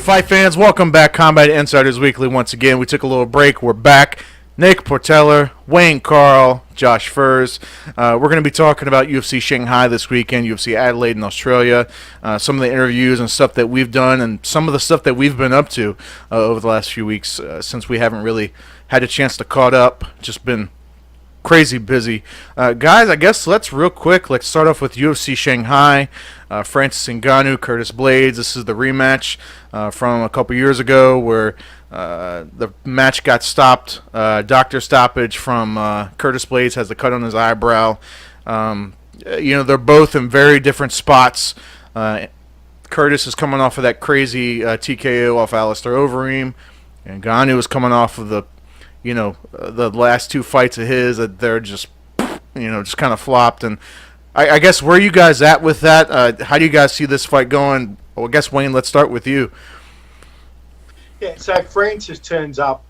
fight fans, welcome back. Combat Insiders Weekly once again. We took a little break. We're back. Nick Porteller, Wayne Carl, Josh Furs. We're going to be talking about UFC Shanghai this weekend, UFC Adelaide in Australia, some of the interviews and stuff that we've done, and some of the stuff that we've been up to over the last few weeks since we haven't really had a chance to caught up. Just been crazy busy. Guys, I guess let's start off with UFC Shanghai. Francis Ngannou, Curtis Blades. This is the rematch from a couple years ago where the match got stopped. Doctor stoppage from Curtis Blades, has the cut on his eyebrow. They're both in very different spots. Curtis is coming off of that crazy TKO off Alistair Overeem, and Ngannou is coming off of the last two fights of his that they're just kind of flopped. And I guess where are you guys at with that? How do you guys see this fight going? Well, I guess, Wayne, let's start with you. Yeah, so Francis turns up.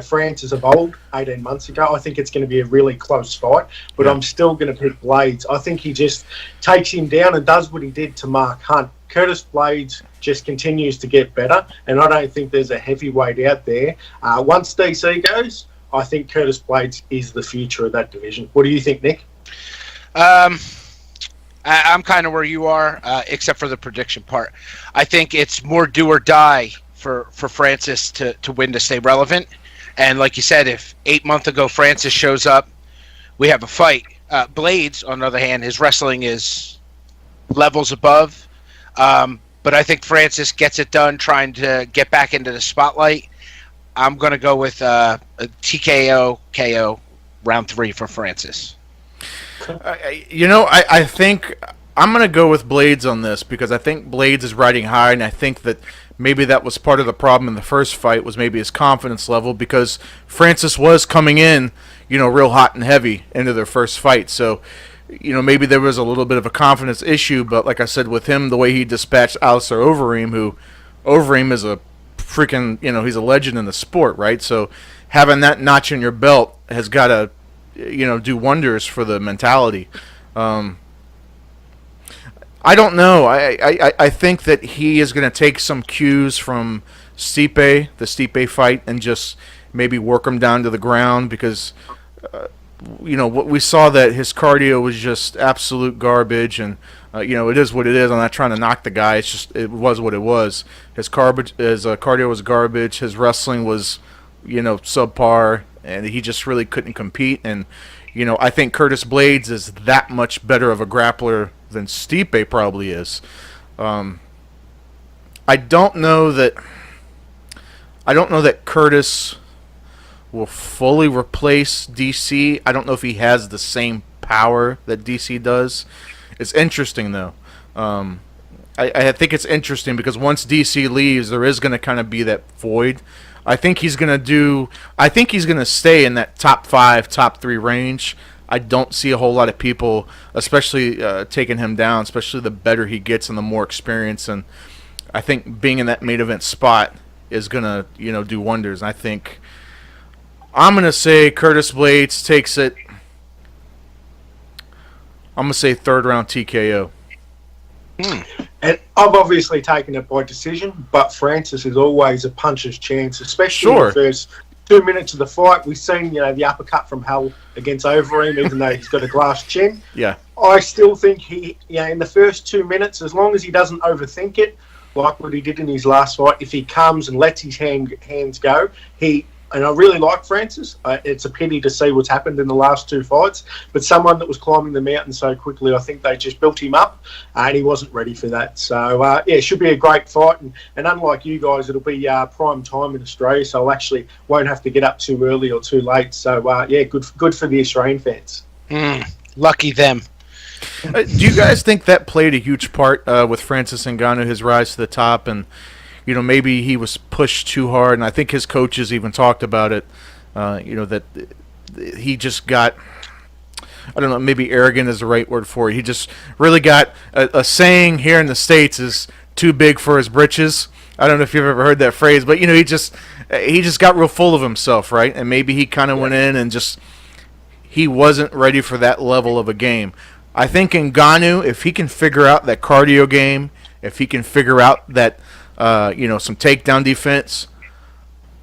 Francis of old, 18 months ago. I think it's going to be a really close fight, but I'm still going to pick Blades. I think he just takes him down and does what he did to Mark Hunt. Curtis Blades just continues to get better, and I don't think there's a heavyweight out there. Once DC goes, I think Curtis Blades is the future of that division. What do you think, Nick? I'm kind of where you are, except for the prediction part. I think it's more do or die for Francis to win to stay relevant. And like you said, if 8 months ago Francis shows up, we have a fight. Blades, on the other hand, his wrestling is levels above. But I think Francis gets it done trying to get back into the spotlight. I'm going to go with a TKO KO round 3 for Francis. I think I'm going to go with Blades on this because I think Blades is riding high, and I think that maybe that was part of the problem in the first fight was maybe his confidence level because Francis was coming in, real hot and heavy into their first fight. So, maybe there was a little bit of a confidence issue, but like I said, with him, the way he dispatched Alistair Overeem, Overeem is a freaking, he's a legend in the sport, right? So having that notch in your belt has got to, do wonders for the mentality. I don't know. I think that he is going to take some cues from the Stipe fight, and just maybe work him down to the ground because, what we saw that his cardio was just absolute garbage, and it is what it is. I'm not trying to knock the guy. It's just it was what it was. His cardio was garbage. His wrestling was, subpar, and he just really couldn't compete. And I think Curtis Blades is that much better of a grappler than Stipe probably is. I don't know that Curtis will fully replace DC. I don't know if he has the same power that DC does. It's interesting though. I think it's interesting because once DC leaves, there is going to kind of be that void. I think he's going to stay in that top 5, top 3 range. I don't see a whole lot of people, especially taking him down, especially the better he gets and the more experience. And I think being in that main event spot is going to, do wonders. And I think I'm going to say Curtis Blades takes it. I'm going to say 3rd round TKO. And I've obviously taken it by decision, but Francis is always a puncher's chance, especially in the first 2 minutes of the fight. We've seen, the uppercut from Hell against Overeem, even though he's got a glass chin. Yeah. I still think he, in the first 2 minutes, as long as he doesn't overthink it, like what he did in his last fight, if he comes and lets his hands go, and I really like Francis. It's a pity to see what's happened in the last 2 fights. But someone that was climbing the mountain so quickly, I think they just built him up, and he wasn't ready for that. So, it should be a great fight. And unlike you guys, it'll be prime time in Australia, so I actually won't have to get up too early or too late. So, good for the Australian fans. Lucky them. Do you guys think that played a huge part with Francis Ngannou, his rise to the top, and maybe he was pushed too hard, and I think his coaches even talked about it, that he just got, I don't know, maybe arrogant is the right word for it. He just really got, a saying here in the States is too big for his britches. I don't know if you've ever heard that phrase, but, he just got real full of himself, right? And maybe he kind of went in and he wasn't ready for that level of a game. I think Ngannou, if he can figure out that cardio game, if he can figure out that some takedown defense.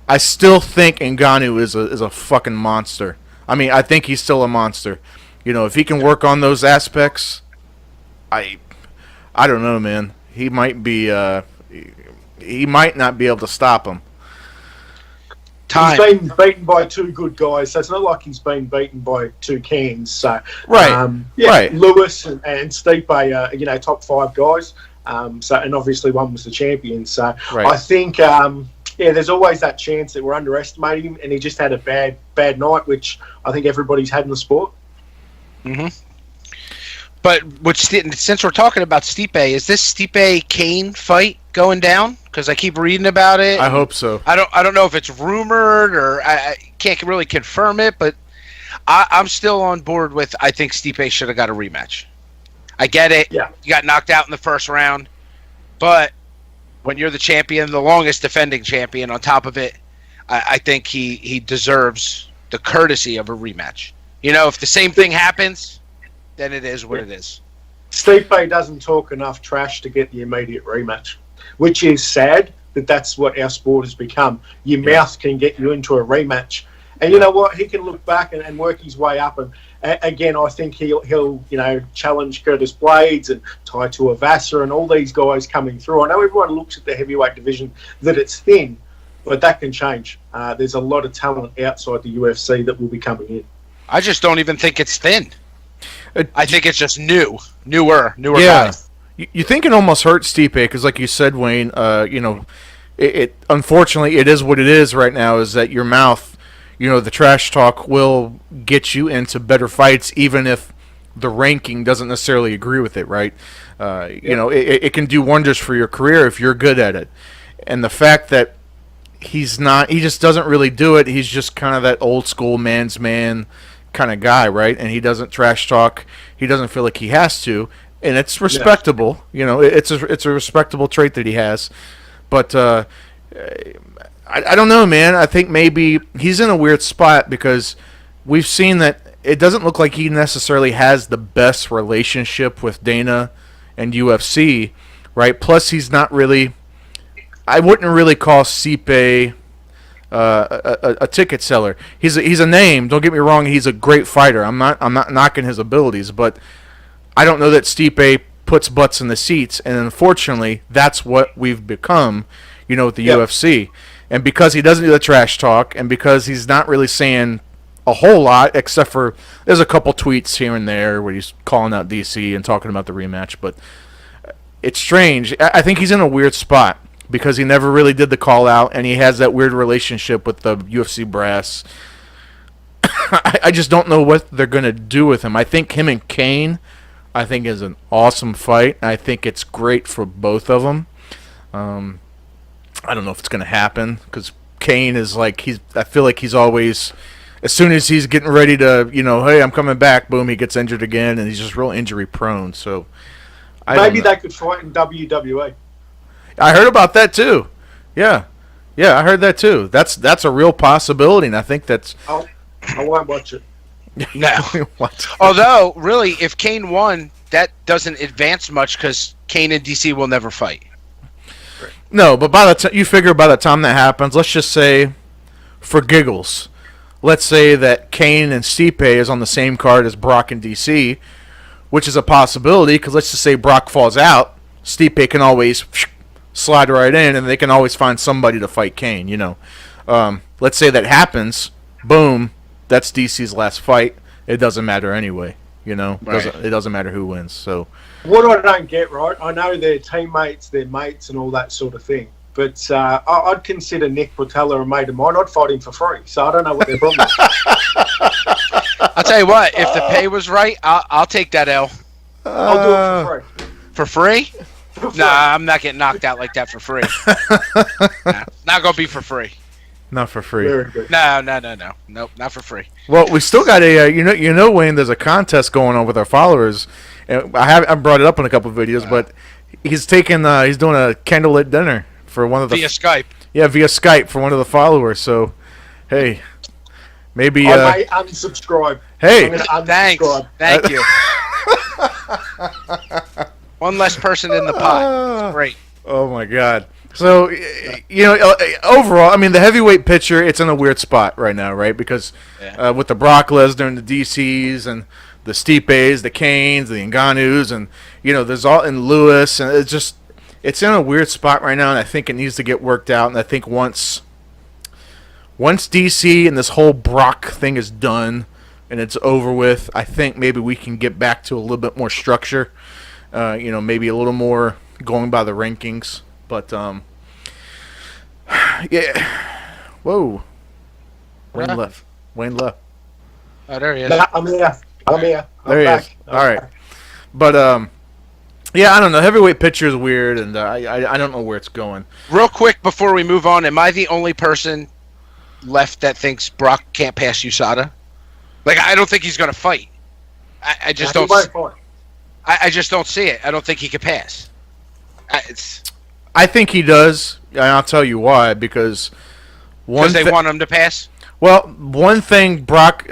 I still think Ngannou is a fucking monster. I mean, I think he's still a monster. If he can work on those aspects, I don't know, man. He might be. He might not be able to stop him. Time. He's been beaten by two good guys, so it's not like he's been beaten by two cans. So Right. Right. Lewis and Stipe are top 5 guys. And obviously one was the champion. So Right. I think there's always that chance that we're underestimating him, and he just had a bad night, which I think everybody's had in the sport. Mm-hmm. But since we're talking about Stipe, is this Stipe Kane fight going down? Because I keep reading about it. I hope so. I don't know if it's rumored or I can't really confirm it, but I'm still on board with. I think Stipe should have got a rematch. I get it. Yeah. You got knocked out in the first round, but when you're the champion, the longest defending champion, on top of it, I think he deserves the courtesy of a rematch. If the same thing happens, then it is what it is. Stipe doesn't talk enough trash to get the immediate rematch, which is sad that that's what our sport has become. Your mouth can get you into a rematch. And you know what? He can look back and work his way up. And again, I think he'll challenge Curtis Blades and Tai Tuivasa and all these guys coming through. I know everyone looks at the heavyweight division that it's thin, but that can change. There's a lot of talent outside the UFC that will be coming in. I just don't even think it's thin. I think it's just newer guys. You think it almost hurts Stipe because, like you said, Wayne, it unfortunately it is what it is right now. Is that your mouth, the trash talk will get you into better fights, even if the ranking doesn't necessarily agree with it, right? It can do wonders for your career if you're good at it. And the fact that he just doesn't really do it. He's just kind of that old school man's man kind of guy, right? And he doesn't trash talk. He doesn't feel like he has to, and it's respectable. It's a respectable trait that he has. But I don't know, man. I think maybe he's in a weird spot because we've seen that it doesn't look like he necessarily has the best relationship with Dana and UFC, right? Plus, he's not really. I wouldn't really call Stipe a ticket seller. He's a name. Don't get me wrong. He's a great fighter. I'm not knocking his abilities, but I don't know that Stipe puts butts in the seats. And unfortunately, that's what we've become, with the UFC. And because he doesn't do the trash talk, and because he's not really saying a whole lot, except for there's a couple tweets here and there where he's calling out DC and talking about the rematch. But it's strange. I think he's in a weird spot, because he never really did the call out, and he has that weird relationship with the UFC brass. I just don't know what they're going to do with him. I think him and Kane, is an awesome fight. I think it's great for both of them. I don't know if it's going to happen, because Kane is I feel like he's always, as soon as he's getting ready to, hey, I'm coming back, boom, he gets injured again, and he's just real injury prone. So maybe they could fight in WWE. I heard about that too. Yeah, I heard that too. That's a real possibility, and I think that's. I won't watch it. No. Although, really, if Kane won, that doesn't advance much because Kane and DC will never fight. No, but by the time that happens, let's just say, for giggles, let's say that Kane and Stipe is on the same card as Brock and DC, which is a possibility because let's just say Brock falls out, Stipe can always slide right in, and they can always find somebody to fight Kane. Let's say that happens, boom, that's DC's last fight. It doesn't matter anyway. Right. It doesn't matter who wins. So what I don't get, right? I know they're teammates, they're mates, and all that sort of thing. But I'd consider Nick Portella a mate of mine. I'd fight him for free. So I don't know what their problem is. I'll tell you what. If the pay was right, I'll take that L. I'll do it for free. For free? Nah, I'm not getting knocked out like that for free. Not gonna be for free. Not for free. Very good. No. Nope, not for free. Well, we still got a Wayne. There's a contest going on with our followers, and I brought it up in a couple of videos, but he's doing a candlelit dinner for one of the via Skype. Yeah, via Skype for one of the followers. So, hey, maybe I may unsubscribe. Hey, thanks. Thank you. One less person in the pot. Great. Oh my God. So, overall, I mean, the heavyweight picture, it's in a weird spot right now, right? Because with the Brock Lesnar and the DCs and the Stipes, the Canes, the Ngannous, and, there's all, and Lewis, and it's in a weird spot right now, and I think it needs to get worked out, and I think once DC and this whole Brock thing is done and it's over with, I think maybe we can get back to a little bit more structure, maybe a little more going by the rankings. But, yeah. Whoa. Wayne left. Oh, there he is. Nah, I'm here. There he is. All right. But, yeah, I don't know. Heavyweight picture is weird, and I don't know where it's going. Real quick before we move on, am I the only person left that thinks Brock can't pass USADA? Like, I don't think he's going to fight. I just don't. I just don't see it. I don't think he could pass. I think he does, and I'll tell you why. Because they want him to pass. Well, one thing, Brock.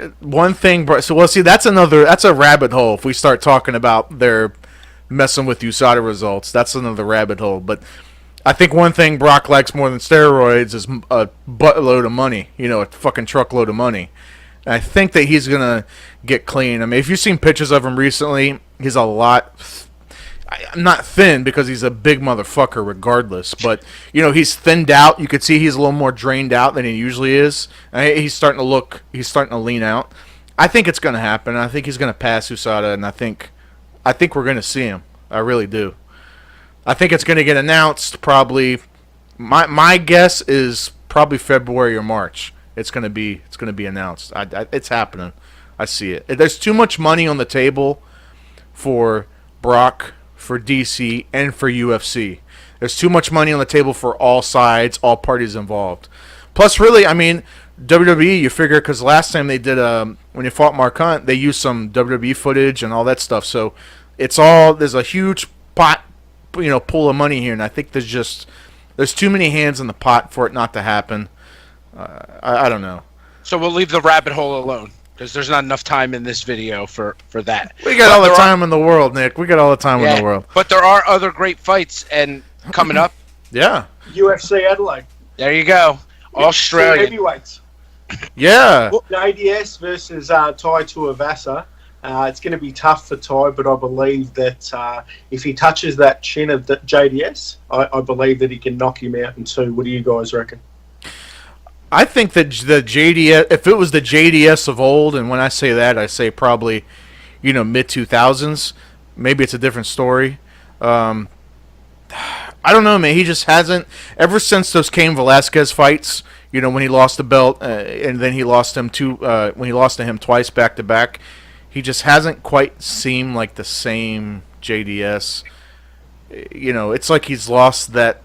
So, see, that's a rabbit hole. If we start talking about their messing with USADA results, that's another rabbit hole. But I think one thing Brock likes more than steroids is a buttload of money. A fucking truckload of money. And I think that he's gonna get clean. I mean, if you've seen pictures of him recently, he's a lot. I'm not thin because he's a big motherfucker regardless, but he's thinned out. You could see he's a little more drained out than he usually is. He's starting to lean out. I think it's going to happen. I think he's going to pass USADA, and I think we're going to see him. I really do. I think it's going to get announced probably. My guess is probably February or March. It's going to be announced. It's happening. I see it. There's too much money on the table for Brock, for DC, and for UFC. There's too much money on the table for all sides, all parties involved. Plus, really, I mean, WWE, you figure, because last time they did, when you fought Mark Hunt, they used some WWE footage and all that stuff. So there's a huge pot, pool of money here, and I think there's too many hands in the pot for it not to happen. I don't know. So we'll leave the rabbit hole alone. Because there's not enough time in this video for that. We got all the time in the world, Nick. We got all the time in the world. But there are other great fights and coming up. Yeah. UFC Adelaide. There you go. Australia. Heavyweights. Yeah. JDS versus Tai Tuivasa. It's going to be tough for Tai, but I believe that if he touches that chin of JDS, I believe that he can knock him out in two. What do you guys reckon? I think that the JDS, if it was the JDS of old, and when I say that, I say probably, mid-2000s, maybe it's a different story. I don't know, man. He just hasn't, ever since those Cain Velasquez fights, when he lost the belt, and then he lost him when he lost to him twice back-to-back, he just hasn't quite seemed like the same JDS. It's like he's lost that...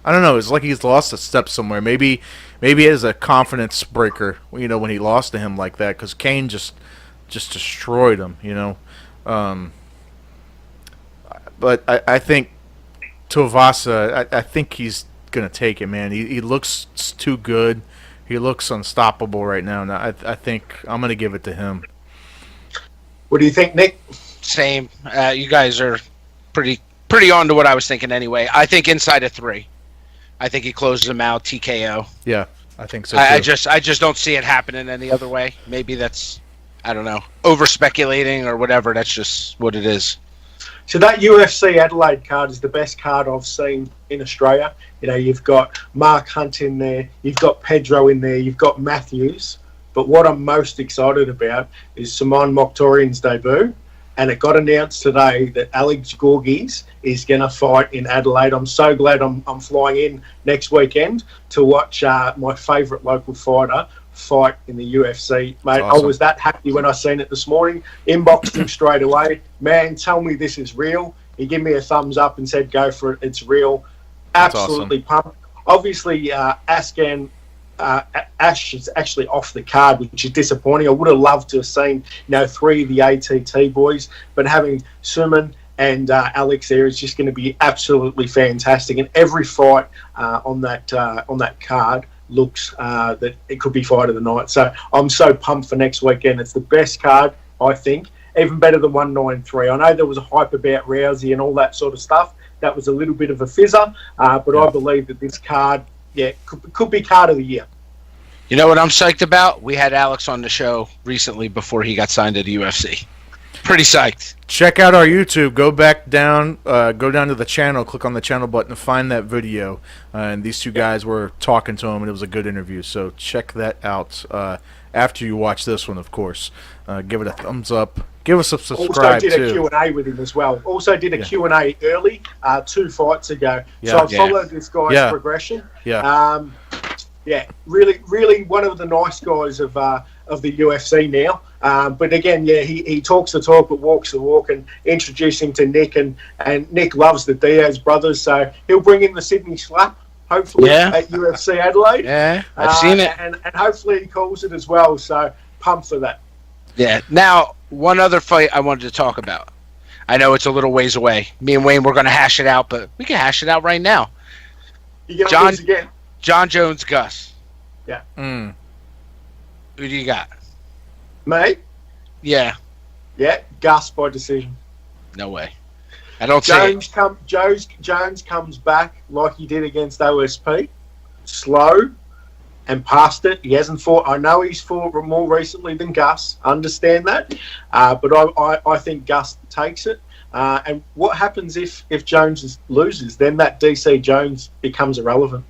I don't know. It's like he's lost a step somewhere. Maybe it is a confidence breaker. When he lost to him like that, because Cain just destroyed him. But I think Tuivasa. I think he's gonna take it, man. He looks too good. He looks unstoppable right now. And I think I'm gonna give it to him. What do you think, Nick? Same. You guys are pretty on to what I was thinking anyway. I think inside of 3. I think he closes him out, TKO. Yeah, I think so too. I just don't see it happening any other way. Maybe that's, I don't know, over speculating or whatever. That's just what it is. So that UFC Adelaide card is the best card I've seen in Australia. You've got Mark Hunt in there, you've got Pedro in there, you've got Matthews. But what I'm most excited about is Simon Mokhtarian's debut. And it got announced today that Alex Gorgis is going to fight in Adelaide. I'm so glad I'm flying in next weekend to watch my favourite local fighter fight in the UFC. Mate, awesome. I was that happy when I seen it this morning. Inboxed him straight away. Man, tell me this is real. He gave me a thumbs up and said, go for it. It's real. Absolutely awesome. Pumped. Obviously, Ash is actually off the card, which is disappointing. I would have loved to have seen, 3 of the ATT boys, but having Suman and Alex there is just going to be absolutely fantastic. And every fight on that card looks that it could be fight of the night. So I'm so pumped for next weekend. It's the best card, I think, even better than 193. I know there was a hype about Rousey and all that sort of stuff, that was a little bit of a fizzer. But I believe that this card, could be card of the year. You know what I'm psyched about? We had Alex on the show recently before he got signed to the UFC. Pretty psyched. Check out our YouTube. Go down to the channel, click on the channel button to find that video. And these two guys were talking to him, and it was a good interview. So check that out after you watch this one, of course. Give it a thumbs up. Give us a subscribe, Also did a Q&A with him as well. Also did a Q&A early, 2 fights ago. So I've followed this guy's progression. Really, really one of the nice guys of the UFC now. But again, he talks the talk but walks the walk, and introducing to Nick, and Nick loves the Diaz brothers, so he'll bring in the Sydney slap, hopefully, at UFC Adelaide. Yeah, I've seen it. And hopefully he calls it as well, so pumped for that. Yeah. Now, one other fight I wanted to talk about. I know it's a little ways away. Me and Wayne, we're going to hash it out, but we can hash it out right now. You going to lose again? John Jones, Gus. Yeah. Who do you got? Mate? Yeah. Yeah, Gus by decision. No way. I don't see Jones comes back like he did against OSP. Slow and past it. He hasn't fought. I know he's fought more recently than Gus. Understand that. But I think Gus takes it. And what happens if Jones loses? Then that DC Jones becomes irrelevant.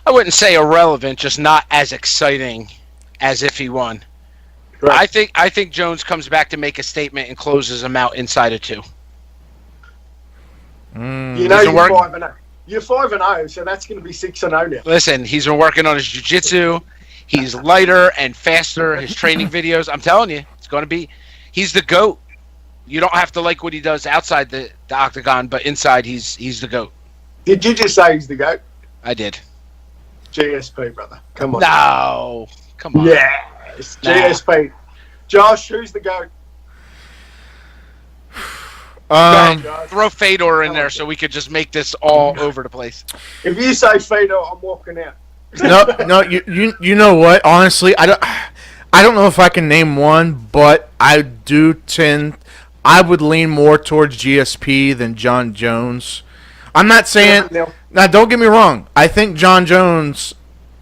I wouldn't say irrelevant, just not as exciting as if he won. Right. I think Jones comes back to make a statement and closes him out inside of 2. You know you're 5-0. You're 5-0, so that's going to be 6-0 now. Listen, he's been working on his jiu-jitsu. He's lighter and faster. His training videos, I'm telling you, it's going to be. He's the GOAT. You don't have to like what he does outside the octagon, but inside he's the GOAT. Did you just say he's the GOAT? I did. GSP, brother. Come on. No. Come on. Yes. GSP. Josh, who's the GOAT? Throw Fedor in there so we could just make this all over the place. If you say Fedor, I'm walking out. No. You know what? Honestly, I don't know if I can name one, but I would lean more towards GSP than John Jones. I'm not saying. Now, don't get me wrong. I think John Jones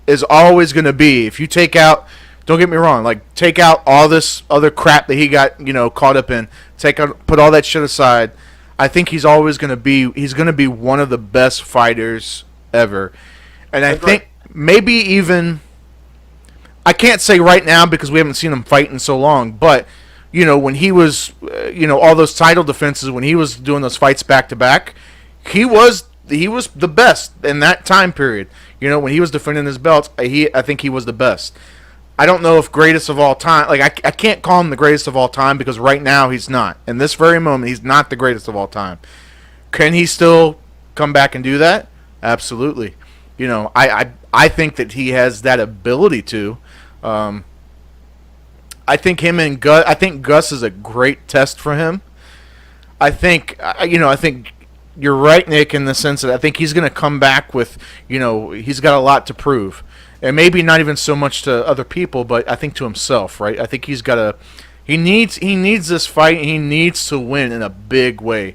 is always going to be. If you take out, don't get me wrong. Like, take out all this other crap that he got, caught up in. Put all that shit aside. I think he's always going to be. He's going to be one of the best fighters ever. And I think maybe even. I can't say right now because we haven't seen him fight in so long. But when he was, all those title defenses, when he was doing those fights back to back, he was the best in that time period. When he was defending his belts, I think he was the best. I don't know if greatest of all time. Like, I can't call him the greatest of all time because right now he's not. In this very moment, he's not the greatest of all time. Can he still come back and do that? Absolutely. I think that he has that ability to. I think him and Gus. I think Gus is a great test for him. I think you're right, Nick, in the sense that I think he's going to come back with, he's got a lot to prove. And maybe not even so much to other people, but I think to himself, right? I think he needs this fight. He needs to win in a big way.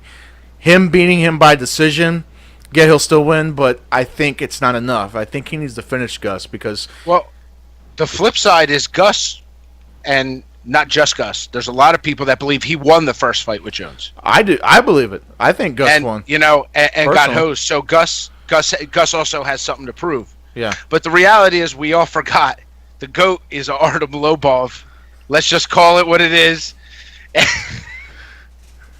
Him beating him by decision, he'll still win, but I think it's not enough. I think he needs to finish Gus because... Well, the flip side is Gus, and not just Gus. There's a lot of people that believe he won the first fight with Jones. I do. I believe it. I think Gus won. And got hosed. So Gus also has something to prove. Yeah. But the reality is we all forgot the GOAT is Artem Lobov. Let's just call it what it is.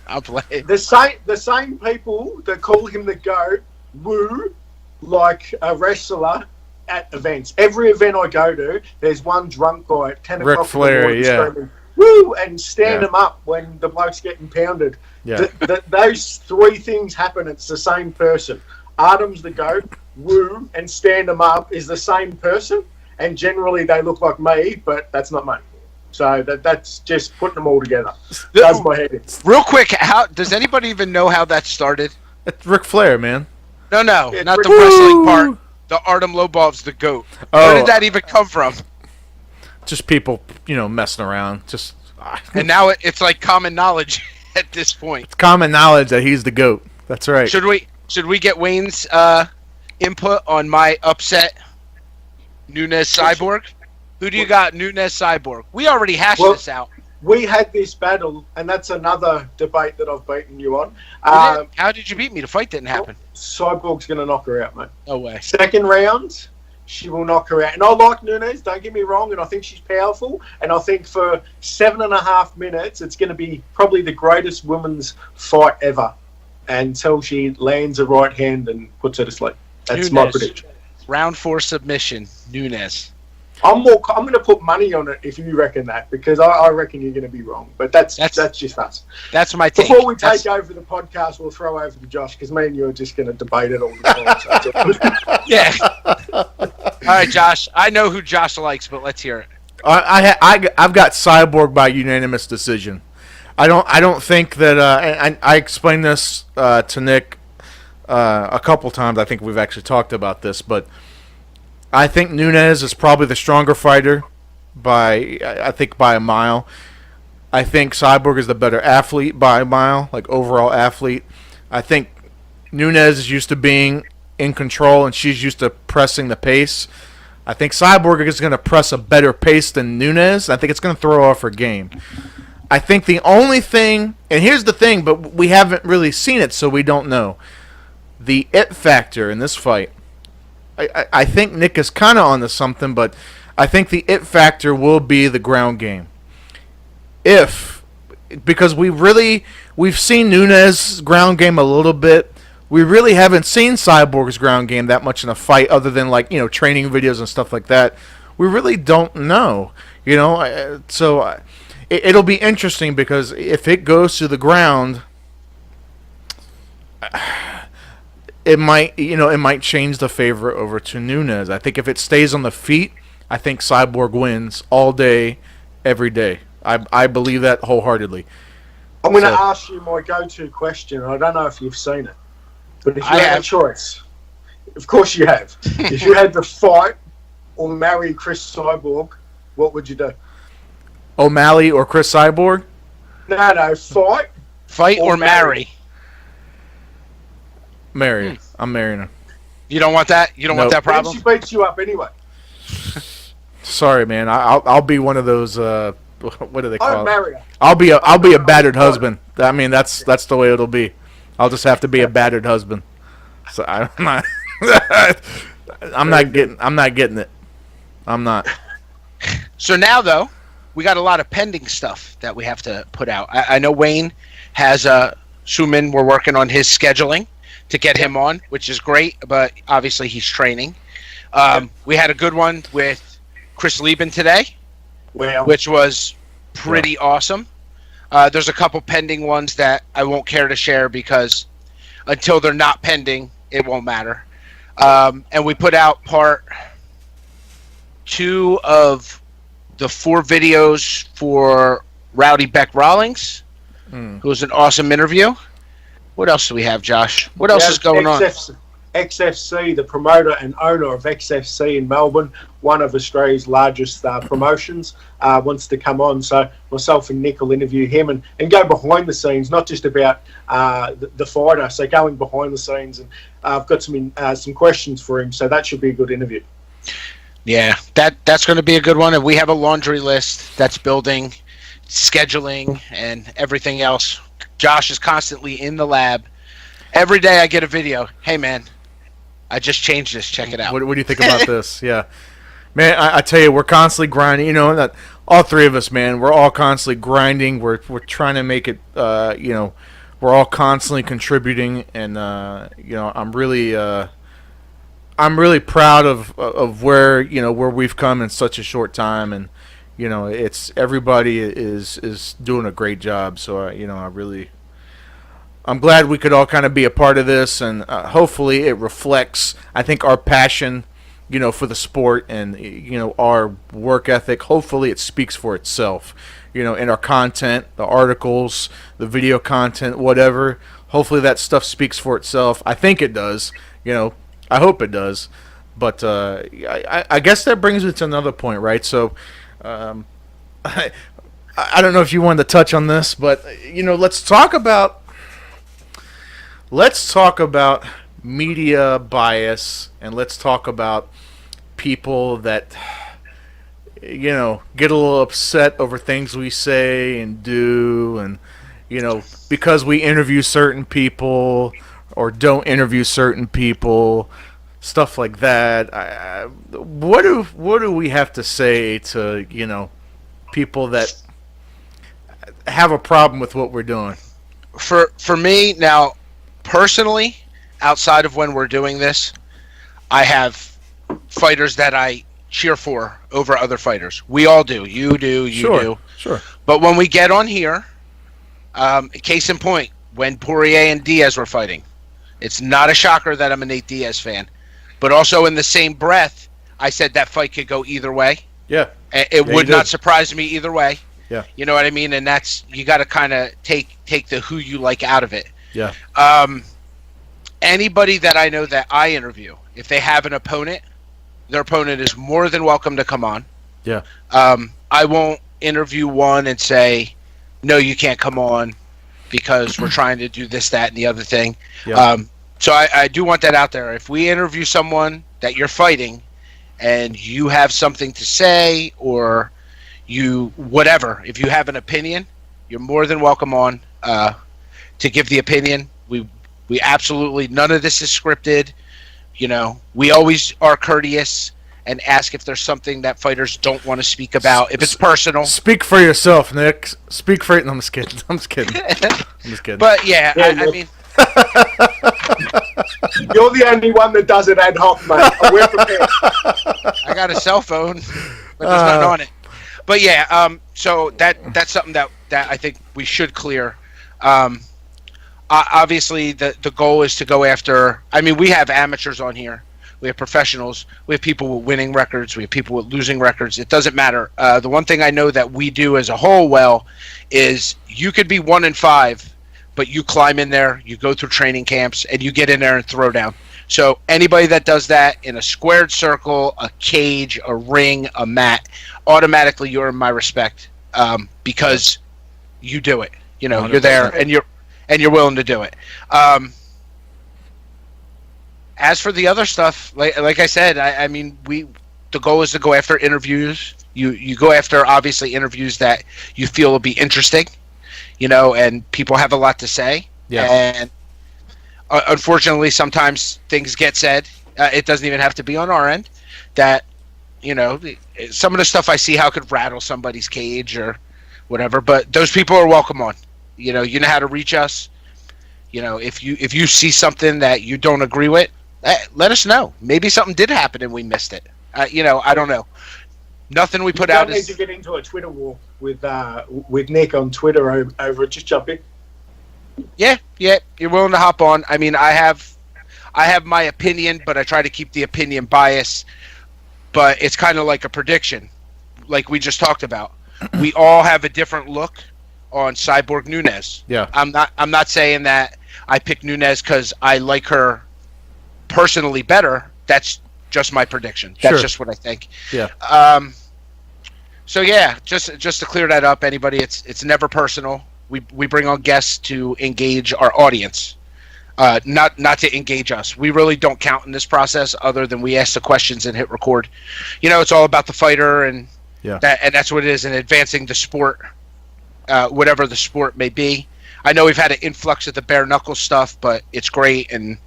I'll play it. The same people that call him the GOAT woo like a wrestler at events. Every event I go to, there's one drunk guy at 10 o'clock in the morning screaming, woo, and stand him up when the bloke's getting pounded. Yeah. Those 3 things happen. It's the same person. Artem's the GOAT, woo, and stand him up is the same person. And generally they look like me, but that's not me. So that's just putting them all together. That's my head in. Real quick, how does anybody even know how that started? It's Ric Flair, man. No, not the wrestling part. The Artem Lobov's the GOAT. Where did that even come from? Just people, messing around. And now it's like common knowledge at this point. It's common knowledge that he's the GOAT. That's right. Should we get Wayne's input on my upset Nunes Cyborg? Who do you got, Nunes Cyborg? We already hashed this out. We had this battle, and that's another debate that I've beaten you on. How did you beat me? The fight didn't happen. Cyborg's going to knock her out, mate. No way. Second round, she will knock her out. And I like Nunes, don't get me wrong, and I think she's powerful. And I think for 7.5 minutes, it's going to be probably the greatest women's fight ever until she lands a right hand and puts her to sleep. That's my prediction. Round 4 submission, Nunes. I'm going to put money on it if you reckon that, because I reckon you're going to be wrong. But that's just us. That's my take. Before we take over the podcast, we'll throw over to Josh, because me and you are just going to debate it all the time. Yeah. All right, Josh. I know who Josh likes, but let's hear it. I've got Cyborg by unanimous decision. I don't think that. I explained this to Nick a couple times. I think we've actually talked about this, but I think Nunes is probably the stronger fighter by a mile. I think Cyborg is the better athlete by a mile, like overall athlete. I think Nunes is used to being in control and she's used to pressing the pace. I think Cyborg is going to press a better pace than Nunes. I think it's going to throw off her game. I think the only thing, and here's the thing, but we haven't really seen it, so we don't know. The it factor in this fight, I think Nick is kind of onto something, but I think the it factor will be the ground game. Because we've seen Nunes' ground game a little bit. We really haven't seen Cyborg's ground game that much in a fight, other than training videos and stuff like that. We really don't know, so it'll be interesting because if it goes to the ground, it might change the favorite over to Nunes. I think if it stays on the feet, I think Cyborg wins all day, every day. I believe that wholeheartedly. I'm going to ask you my go-to question. I don't know if you've seen it, but if you had a choice, of course you have. If you had to fight or marry Chris Cyborg, what would you do? O'Malley or Chris Cyborg? No, fight. Fight or marry? Marry her. I'm marrying her. You don't want that? You don't want that problem? She beats you up anyway. Sorry, man. I'll be one of those. What do they call it? Marry her. I'll be a battered husband. I mean, that's the way it'll be. I'll just have to be a battered husband. So I'm not. I'm not getting it. I'm not. So now, though, we got a lot of pending stuff that we have to put out. I know Wayne has Suman. We're working on his scheduling to get him on, which is great, but obviously he's training. We had a good one with Chris Lieben today, which was pretty awesome. There's a couple pending ones that I won't care to share because until they're not pending, it won't matter. And we put out part 2 of the 4 videos for Rowdy Beck Rawlings, who was an awesome interview. What else do we have, Josh? What else is going on? XFC, the promoter and owner of XFC in Melbourne, one of Australia's largest promotions, wants to come on. So myself and Nick will interview him and go behind the scenes, not just about the fighter. So going behind the scenes, and I've got some questions for him. So that should be a good interview. Yeah, that's going to be a good one. And we have a laundry list that's building, scheduling, and everything else. Josh is constantly in the lab. Every day I get a video. Hey, man, I just changed this. Check it out. What do you think about this? Yeah. Man, I tell you, we're constantly grinding. That all 3 of us, man, we're all constantly grinding. We're trying to make it, we're all constantly contributing. And, I'm really proud of where we've come in such a short time. And, it's everybody is doing a great job. So, I'm glad we could all kind of be a part of this, and hopefully it reflects, I think, our passion, for the sport and, our work ethic. Hopefully it speaks for itself, in our content, the articles, the video content, whatever. Hopefully that stuff speaks for itself. I think it does, I hope it does. But I guess that brings me to another point, right? So I don't know if you wanted to touch on this, but, let's talk about let's talk about media bias, and let's talk about people that get a little upset over things we say and do, and because we interview certain people or don't interview certain people, stuff like that. What do we have to say to people that have a problem with what we're doing? For me now, personally, outside of when we're doing this, I have fighters that I cheer for over other fighters. We all do. You do. You do. Sure. But when we get on here, case in point, when Poirier and Diaz were fighting, it's not a shocker that I'm a Nate Diaz fan. But also in the same breath, I said that fight could go either way. Yeah. It would not surprise me either way. Yeah. You know what I mean? And that's, you got to kind of take the who you like out of it. Yeah. Anybody that I know that I interview, if they have an opponent, their opponent is more than welcome to come on. Yeah. I won't interview one and say, no, you can't come on because we're trying to do this, that, and the other thing. Yeah. So I do want that out there. If we interview someone that you're fighting and you have something to say, or whatever, if you have an opinion, you're more than welcome on to give the opinion. We absolutely, none of this is scripted. We always are courteous and ask if there's something that fighters don't want to speak about. If it's personal, speak for yourself, Nick. Speak for it. No, I'm just kidding. I'm just kidding. But yeah, I mean, you're the only one that does it ad hoc, mate. We're prepared. I got a cell phone, but there's nothing on it. But yeah, so that's something that I think we should clear. Obviously, the goal is to go after. I mean, we have amateurs on here. We have professionals. We have people with winning records. We have people with losing records. It doesn't matter. The one thing I know that we do as a whole well is you could be 1-5, but you climb in there, you go through training camps, and you get in there and throw down. So anybody that does that in a squared circle, a cage, a ring, a mat, automatically you're in my respect because you do it. You're 100%. there and you're willing to do it. As for the other stuff, like I said, I mean, the goal is to go after interviews. You go after, obviously, interviews that you feel will be interesting, and people have a lot to say. Yeah. And unfortunately, sometimes things get said. It doesn't even have to be on our end. That, some of the stuff I see how could rattle somebody's cage or whatever. But those people are welcome on. You know how to reach us. If you see something that you don't agree with, let us know. Maybe something did happen and we missed it. I don't know. Nothing we put out is... You don't need to get into a Twitter war with Nick on Twitter over it. Just jump in. Yeah, you're willing to hop on. I mean, I have my opinion, but I try to keep the opinion bias. But it's kind of like a prediction, like we just talked about. We all have a different look on Cyborg Nunes. Yeah. I'm not saying that I picked Nunes because I like her personally better. That's just my prediction. That's just what I think. Yeah. So yeah, just to clear that up, anybody, it's never personal. We bring on guests to engage our audience, not to engage us. We really don't count in this process, other than we ask the questions and hit record. It's all about the fighter, and that's what it is, and advancing the sport, whatever the sport may be. I know we've had an influx of the bare knuckle stuff, but it's great, and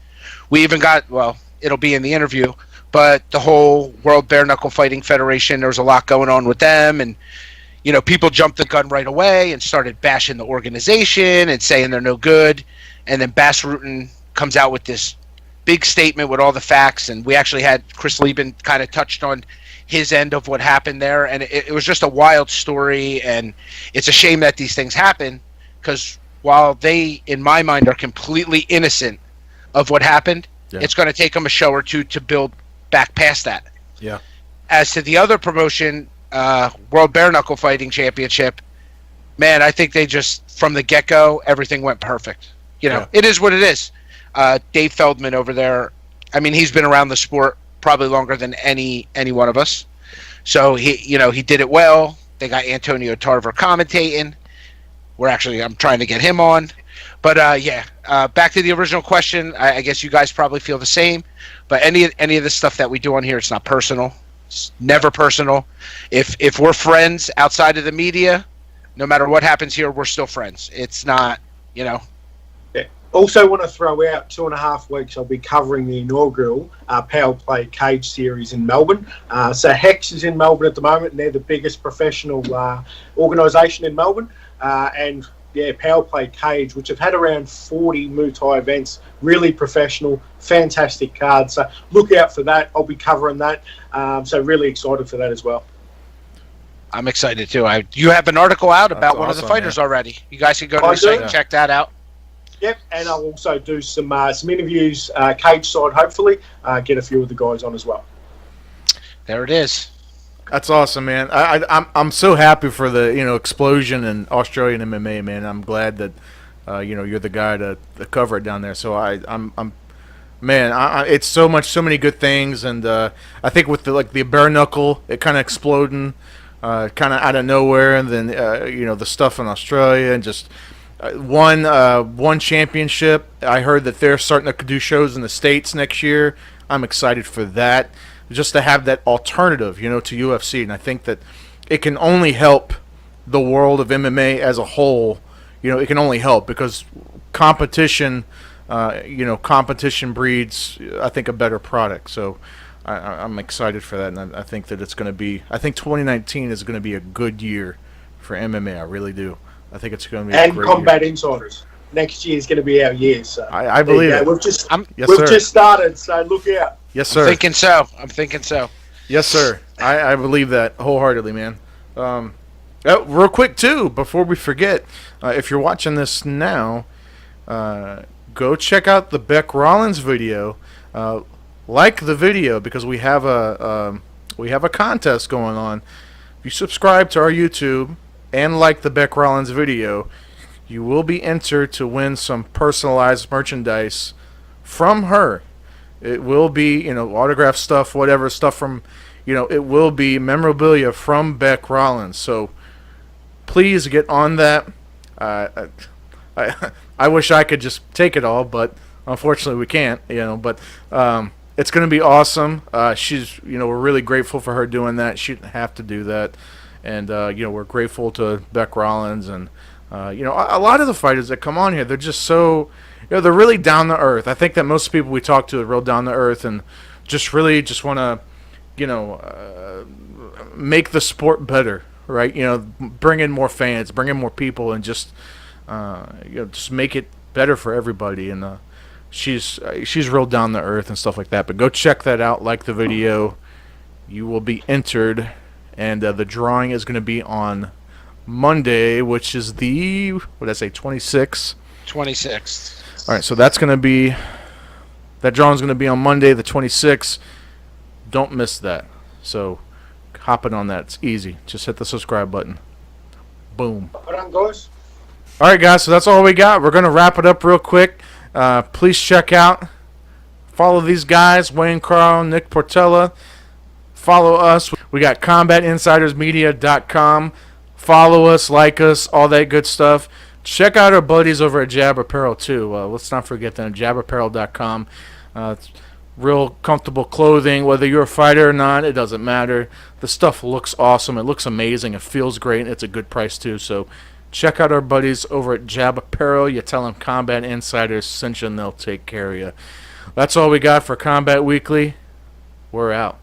we even got, well, it'll be in the interview, but the whole World Bare Knuckle Fighting Federation, there was a lot going on with them, and people jumped the gun right away and started bashing the organization and saying they're no good. And then Bas Rutten comes out with this big statement with all the facts, and we actually had Chris Lieben kind of touched on his end of what happened there, and it was just a wild story, and it's a shame that these things happen, because while they, in my mind, are completely innocent of what happened, it's going to take them a show or two to build back past that. Yeah. As to the other promotion, World Bare Knuckle Fighting Championship, man, I think they just, from the get-go, everything went perfect. It is what it is. Dave Feldman over there, I mean, he's been around the sport probably longer than any one of us. So he did it well. They got Antonio Tarver commentating. I'm trying to get him on. But back to the original question. I guess you guys probably feel the same. But any of the stuff that we do on here, it's not personal. It's never personal. If we're friends outside of the media, no matter what happens here, we're still friends. It's not, Yeah. Also, want to throw out 2.5 weeks. I'll be covering the inaugural Power Play Cage Series in Melbourne. So Hex is in Melbourne at the moment, and they're the biggest professional organisation in Melbourne. And Power Play Cage, which have had around 40 Muay Thai events, really professional, fantastic cards. So look out for that. I'll be covering that. So really excited for that as well. I'm excited too. You have an article out about one of the awesome, fighters already. You guys can go to the site and check that out. Yep, and I'll also do some interviews, cage side, hopefully, get a few of the guys on as well. There it is. That's awesome, man. I'm so happy for the explosion in Australian MMA, man. I'm glad that you're the guy to cover it down there. So it's so many good things, and I think with the bare knuckle, it kind of exploding, kind of out of nowhere, and then the stuff in Australia and just. One championship. I heard that they're starting to do shows in the States next year. I'm excited for that. Just to have that alternative, to UFC. And I think that it can only help the world of MMA as a whole. It can only help because competition, competition breeds, I think, a better product. So I'm excited for that. And I think that it's going to be, I think 2019 is going to be a good year for MMA. I really do. I think it's going to be a great Combat year. Insiders. Next year is going to be our year. So I believe it. We've just sir. just started, so look out. Yes, sir. I'm thinking so. Yes, sir. I believe that wholeheartedly, man. Real quick, too, before we forget, if you're watching this now, go check out the Beck Rollins video. Like the video because we have a contest going on. If you subscribe to our YouTube and like the Beck Rollins video, you will be entered to win some personalized merchandise from her. It will be, autograph stuff, whatever stuff from, it will be memorabilia from Beck Rollins. So please get on that. I wish I could just take it all, but unfortunately we can't, but it's going to be awesome. She's, we're really grateful for her doing that. She didn't have to do that. And, we're grateful to Beck Rollins. And, a lot of the fighters that come on here, they're just so, they're really down to earth. I think that most people we talk to are real down to earth and just really just want to, make the sport better, right? Bring in more fans, bring in more people, and just, just make it better for everybody. And she's real down to earth and stuff like that. But go check that out. Like the video. You will be entered. And the drawing is going to be on Monday, which is the, 26th? 26th. All right, so that drawing is going to be on Monday, the 26th. Don't miss that. So hopping on that. It's easy. Just hit the subscribe button. Boom. Hold on, guys. All right, guys, so that's all we got. We're going to wrap it up real quick. Please check out, follow these guys, Wayne Carl, Nick Portella. Follow us. We got combatinsidersmedia.com. Follow us, like us, all that good stuff. Check out our buddies over at Jab Apparel, too. Let's not forget them, jabapparel.com. It's real comfortable clothing. Whether you're a fighter or not, it doesn't matter. The stuff looks awesome. It looks amazing. It feels great. It's a good price, too. So check out our buddies over at Jab Apparel. You tell them Combat Insiders sent you, and they'll take care of you. That's all we got for Combat Weekly. We're out.